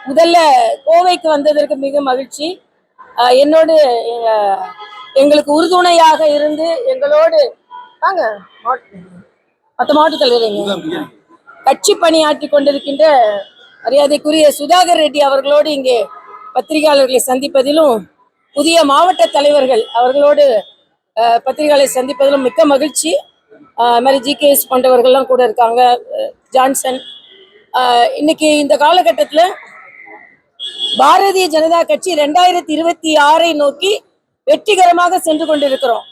முதல்ல கோவைக்கு வந்ததற்கு மிக மகிழ்ச்சி. என்னோடு எங்களுக்கு உறுதுணையாக இருந்து எங்களோடு வாங்க மற்ற மாவட்ட தலைவர் கட்சி பணியாற்றி கொண்டிருக்கின்ற மரியாதைக்குரிய சுதாகர் ரெட்டி அவர்களோடு இங்கே பத்திரிகையாளர்களை சந்திப்பதிலும், புதிய மாவட்ட தலைவர்கள் அவர்களோடு பத்திரிகையாளரை சந்திப்பதிலும் மிக்க மகிழ்ச்சி. மாதிரி GKS போன்றவர்கள்லாம் கூட இருக்காங்க, ஜான்சன். இன்னைக்கு இந்த காலகட்டத்தில் பாரதிய ஜனதா கட்சி 2026 நோக்கி வெற்றிகரமாக சென்று கொண்டிருக்கிறோம்.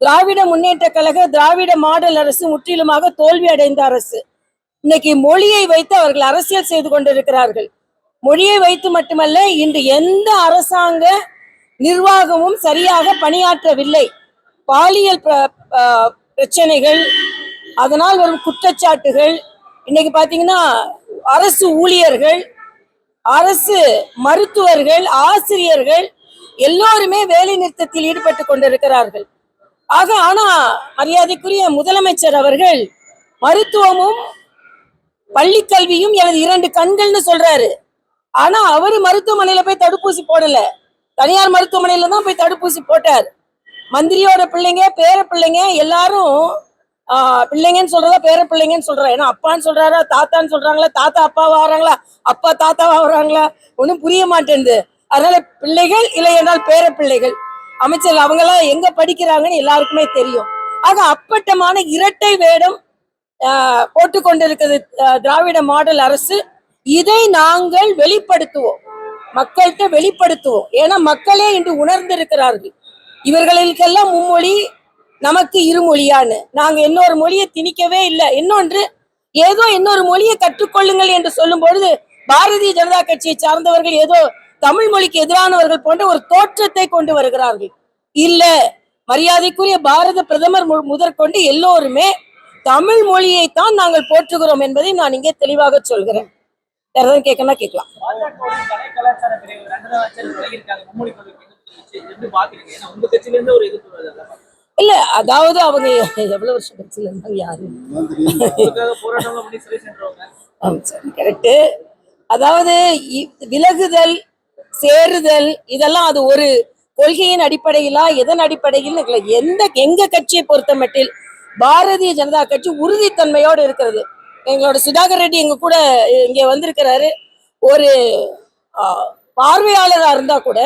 திராவிட முன்னேற்ற கழக திராவிட மாடல் அரசு முற்றிலுமாக தோல்வி அடைந்த அரசு. இன்னைக்கு மொழியை வைத்து அவர்கள் அரசியல் செய்து கொண்டிருக்கிறார்கள். மொழியை வைத்து மட்டுமல்ல, இன்று எந்த அரசாங்க நிர்வாகமும் சரியாக பணியாற்றவில்லை. பாலியல் பிரச்சனைகள், அதனால் வரும் குற்றச்சாட்டுகள், இன்னைக்கு பாத்தீங்கன்னா அரசு ஊழியர்கள், அரசு மருத்துவர்கள், ஆசிரியர்கள் எல்லோருமே வேலை நிறுத்தத்தில் ஈடுபட்டு கொண்டிருக்கிறார்கள். ஆனா மரியாதைக்குரிய முதலமைச்சர் அவர்கள் மருத்துவமும் பள்ளி கல்வியும் எனது 2 கண்கள்னு சொல்றாரு. ஆனா அவரு மருத்துவமனையில போய் தடுப்பூசி போடல, தனியார் மருத்துவமனையில தான் போய் தடுப்பூசி போட்டார். மந்திரியோட பிள்ளைங்க, பேர பிள்ளைங்க எல்லாரும் பிள்ளைங்கன்னு சொல்றதா பேர பிள்ளைங்கன்னு சொல்றா. ஏன்னா அப்பான்னு சொல்றாரா, தாத்தான்னு சொல்றாங்களா, தாத்தா அப்பாவா வராங்களா, அப்பா தாத்தாவா வராங்களா, ஒன்றும் புரிய மாட்டேங்குது. அதனால பிள்ளைகள் இல்லை என்றால் பேர பிள்ளைகள். அமைச்சர் அவங்க எல்லாம் எங்க படிக்கிறாங்கன்னு எல்லாருக்குமே தெரியும். ஆக அப்பட்டமான இரட்டை வேடம் போட்டு கொண்டிருக்கிறது திராவிட மாடல் அரசு. இதை நாங்கள் வெளிப்படுத்துவோம், மக்கள்கிட்ட வெளிப்படுத்துவோம். ஏன்னா மக்களே இன்று உணர்ந்திருக்கிறார்கள், இவர்களுக்கெல்லாம் மும்மொழி, நமக்கு இருமொழியான்னு. நாங்க இன்னொரு மொழியை திணிக்கவே இல்லை. இன்னொன்று, ஏதோ இன்னொரு மொழியை கற்றுக்கொள்ளுங்கள் என்று சொல்லும் பொழுது பாரதிய ஜனதா கட்சியை சார்ந்தவர்கள் ஏதோ தமிழ் மொழிக்கு எதிரானவர்கள் போன்ற ஒரு தோற்றத்தை கொண்டு வருகிறார்கள். இல்ல, மரியாதைக்குரிய பாரத பிரதமர் முதற்கொண்டு எல்லோருமே தமிழ் மொழியைத்தான் நாங்கள் போற்றுகிறோம் என்பதை நான் இங்கே தெளிவாக சொல்கிறேன். யாராவது கேட்கணும் கேட்கலாம். இல்ல, அதாவது அவங்க எவ்வளவு வருஷம் கட்சியில இருந்தாங்க, யாரு கரெக்டு. அதாவது விலகுதல், சேருதல், இதெல்லாம் அது ஒரு கொள்கையின் அடிப்படையிலா எதன் அடிப்படையில் எங்க கட்சியை பொறுத்த மட்டில் பாரதிய ஜனதா கட்சி உறுதித்தன்மையோடு இருக்கிறது. எங்களோட சுதாகர் ரெட்டி எங்க கூட இங்க வந்திருக்கிறாரு. ஒரு பார்வையாளரா இருந்தா கூட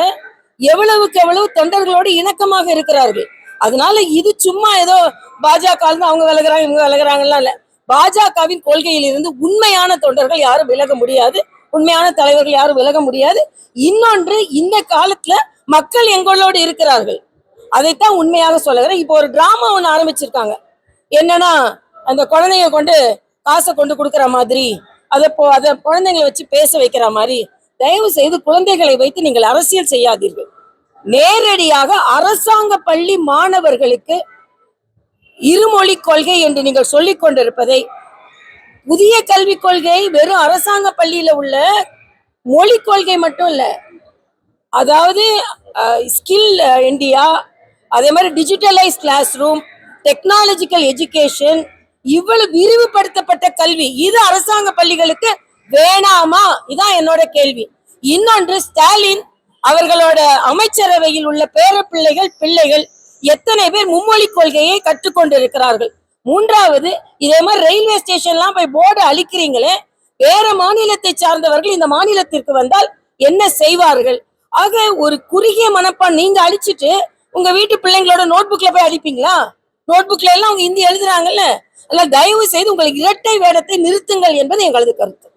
எவ்வளவுக்கு எவ்வளவு தொண்டர்களோடு இணக்கமாக இருக்கிறார்கள். அதனால இது சும்மா ஏதோ பாஜக அவங்க விலகுறாங்க இவங்க விலகுறாங்கலாம் இல்ல. பாஜகவின் கொள்கையில் இருந்து உண்மையான தொண்டர்கள் யாரும் விலக முடியாது, உண்மையான தலைவர்கள் யாரும் விலக முடியாது. இன்னொன்று, இந்த காலத்துல மக்கள் எங்களோடு இருக்கிறார்கள், அதைத்தான் உண்மையாக சொல்லுகிறேன். இப்போ ஒரு டிராமா ஒண்ணு ஆரம்பிச்சிருக்காங்க. என்னன்னா, அந்த குழந்தைங்க கொண்டு காசை கொண்டு கொடுக்குற மாதிரி, அதை குழந்தைங்களை வச்சு பேச வைக்கிற மாதிரி. தயவு செய்து குழந்தைகளை வைத்து நீங்கள் அரசியல் செய்யாதீர்கள். நேரடியாக அரசாங்க பள்ளி மாணவர்களுக்கு இருமொழி கொள்கை என்று நீங்கள் சொல்லிக் கொண்டிருப்பதை, புதிய கல்விக் கொள்கை வெறும் அரசாங்க பள்ளியில உள்ள மொழி கொள்கை மட்டும் இல்ல, அதாவது ஸ்கில் இந்தியா, அதே மாதிரி digitalise class room, technological education, இவ்வளவு விரிவுபடுத்தப்பட்ட கல்வி, இது அரசாங்க பள்ளிகளுக்கு வேணாமா? இதான் என்னோட கேள்வி. இன்னொன்று, ஸ்டாலின் அவர்களோட அமைச்சரவையில் உள்ள பேர பிள்ளைகள் எத்தனை பேர் மும்மொழி கொள்கையை கற்றுக்கொண்டிருக்கிறார்கள்? மூன்றாவது, இதே மாதிரி ரயில்வே ஸ்டேஷன்லாம் போய் போர்டு அழிக்கிறீங்களே, வேற மாநிலத்தை சார்ந்தவர்கள் இந்த மாநிலத்திற்கு வந்தால் என்ன செய்வார்கள்? ஆக ஒரு குறுகிய மனப்பான் நீங்க அழிச்சிட்டு உங்க வீட்டு பிள்ளைங்களோட நோட்புக்ல போய் அழிப்பீங்களா? நோட்புக்ல எல்லாம் அவங்க ஹிந்தி எழுதுறாங்கல்ல. அதனால தயவு செய்து உங்களுக்கு இரட்டை வேடத்தை நிறுத்துங்கள் என்பது எங்களது கருத்து.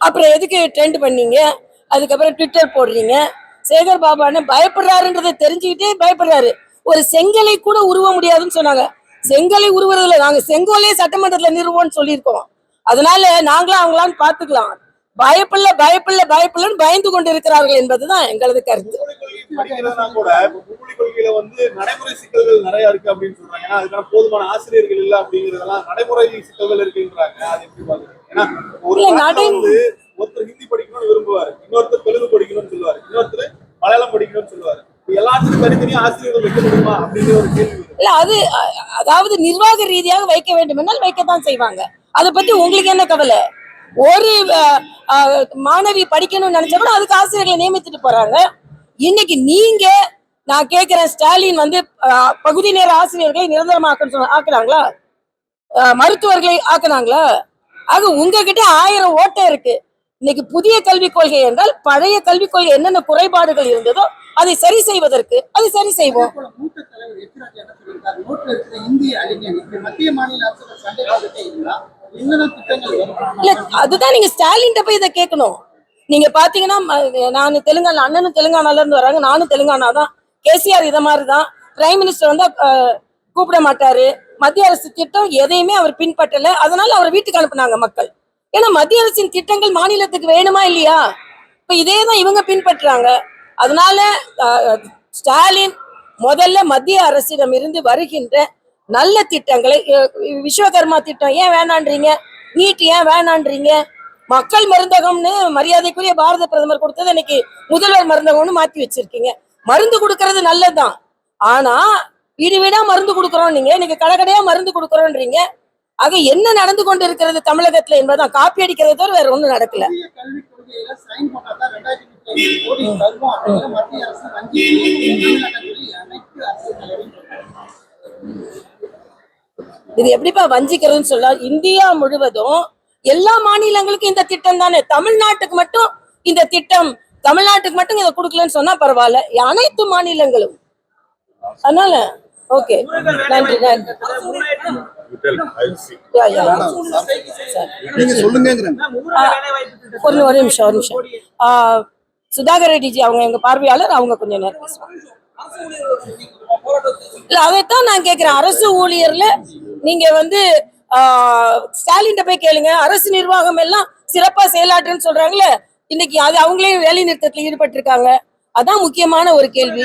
அப்புறம் எதுக்கு ட்ரெண்ட் பண்ணீங்க? அதுக்கப்புறம் ட்விட்டர் போடுறீங்க. சேகர் பாபான்னு பயப்படுறாருன்றதை தெரிஞ்சுக்கிட்டே பயப்படுறாரு. ஒரு செங்கலை கூட உருவ முடியாதுன்னு சொன்னாங்க. செங்கலை உருவதில்லை, நாங்க செங்கோலே சட்டமன்றத்துல நிறுவோம்னு சொல்லியிருக்கோம். அதனால நாங்களும் அவங்களான்னு பாத்துக்கலாம். பயப்படலன்னு பயந்து கொண்டு இருக்கிறார்கள் என்பதுதான் எங்களது கருத்து. நடைமுறை சிக்கல்கள் நிறைய இருக்கு அப்படின்னு சொல்றாங்க. அதுக்கான போதுமான ஆசிரியர்கள் இல்ல அப்படிங்கறதெல்லாம் நடைமுறை சிக்கல்கள் இருக்குன்றாங்க. அது எப்படி பாக்குறீங்க? ஒருத்தர் ஹிந்தி படிக்கணும்னு விரும்புவாரு, இன்னொருத்தர் தெலுங்கு படிக்கணும்னு சொல்லுவாரு, இன்னொருத்தர் மலையாளம் படிக்கணும்னு சொல்லுவாரு. எல்லாத்துக்கும் தனித்தனியா ஆசிரியர்கள் வைக்க முடியுமா அப்படின்னு ஒரு கேள்வி இருக்கு. இல்ல அது அதாவது நிர்வாக ரீதியாக வைக்க வேண்டும் என்றால் வைக்கத்தான் செய்வாங்க. அதை பத்தி உங்களுக்கு என்ன கவலை? ஒரு மாணவி படிக்கணும்னு நினைச்சா கூட அதுக்கு ஆசிரியர்களை நியமித்துட்டு போறாங்க. இன்னைக்கு நீங்க நான் கேட்கிறேன், ஸ்டாலின் வந்து பகுதி நேர ஆசிரியர்களை நிரந்தரமாக்க ஆக்குனாங்களா? மருத்துவர்களை ஆக்குனாங்களா? ஆக உங்ககிட்ட 1000 ஓட்டை இருக்கு. இன்னைக்கு புதிய கல்விக் கொள்கை என்றால் பழைய கல்விக் கொள்கை என்னென்ன குறைபாடுகள் இருந்ததோ அதை சரி செய்வதற்கு அதை சரி செய்வோம். மூத்த தலைவர் எத்திராஜ் என்ன சொல்லியிருக்காரு? நோட்டில் இருக்கிற இந்திய அறிஞர் இப்படி மத்திய மாநில அரசு சண்டை போட்டுட்டே இருந்தா என்னென்ன திட்டங்கள் வரும்? இல்ல அதுதான் நீங்க ஸ்டாலின் போய் இதை கேட்கணும். நீங்க பாத்தீங்கன்னா நான் தெலுங்கானா, அண்ணனும் தெலுங்கானால இருந்து வராங்க, நானும் தெலுங்கானா தான். கேசிஆர் இதை மாதிரிதான். பிரைம் மினிஸ்டர் வந்தா கூப்பிட மாட்டாரு. மத்திய அரசு திட்டம் எதையுமே அவர் பின்பற்றல. அதனால அவரை வீட்டுக்கு அனுப்புனாங்க மக்கள். ஏன்னா மத்திய அரசின் திட்டங்கள் மாநிலத்துக்கு வேணுமா இல்லையா? இப்ப இதேதான் இவங்க பின்பற்றாங்க. அதனால ஸ்டாலின் முதல்ல மத்திய அரசிடம் இருந்து வருகின்ற நல்ல திட்டங்களை, விஸ்வகர்மா திட்டம் ஏன் வேணான்றீங்க? நீட் ஏன் வேணான்றீங்க? மக்கள் மருந்தகம்னு மரியாதைக்குரிய பாரத பிரதமர் கொடுத்தது இன்னைக்கு முதல்வர் மருந்தகம்னு மாத்தி வச்சிருக்கீங்க. மருந்து கொடுக்கறது நல்லதுதான். ஆனா வீடு வீடா மருந்து கொடுக்குறோம், நீங்க இன்னைக்கு கடைக்கடையா மருந்து கொடுக்குறோன்றீங்க. ஆக என்ன நடந்து கொண்டு இருக்கிறது தமிழகத்துல என்பதுதான். காப்பி அடிக்கிறத தவிர வேற ஒண்ணும் நடக்கல. கல்விக் கொள்கையில சைன் பண்ணாதான் 2035 கோடி தருவோம் அப்படின்னு மத்திய அரசு வங்கி அனைத்து அரசு இது எப்படிப்பா வஞ்சிக்கிறதுன்னு சொல்ல? இந்தியா முழுவதும் எல்லா மாநிலங்களுக்கும் இந்த திட்டம் தானே. தமிழ்நாட்டுக்கு மட்டும் இந்த திட்டம், தமிழ்நாட்டுக்கு மட்டும் இதை கொடுக்கலன்னு சொன்னா பரவாயில்ல, அனைத்து மாநிலங்களும். அதனால ஓகே, நன்றி நன்றி. ஒரு நிமிஷம். சுதாகர் ரெட்டிஜி அவங்க எங்க பார்வையாளர், அவங்க கொஞ்சம் நேரம் பேசுவாங்க. இல்ல அதைத்தான் நான் கேட்கிறேன். அரசு ஊழியர்ல நீங்க வந்து ஸ்டாலின் போய் கேளுங்க. அரசு நிர்வாகம் எல்லாம் சிறப்பா செயலாற்றுன்னு சொல்றாங்களே, இன்னைக்கு அது அவங்களே வேலை நிறுத்தத்துல ஈடுபட்டு இருக்காங்க. அதான் முக்கியமான ஒரு கேள்வி.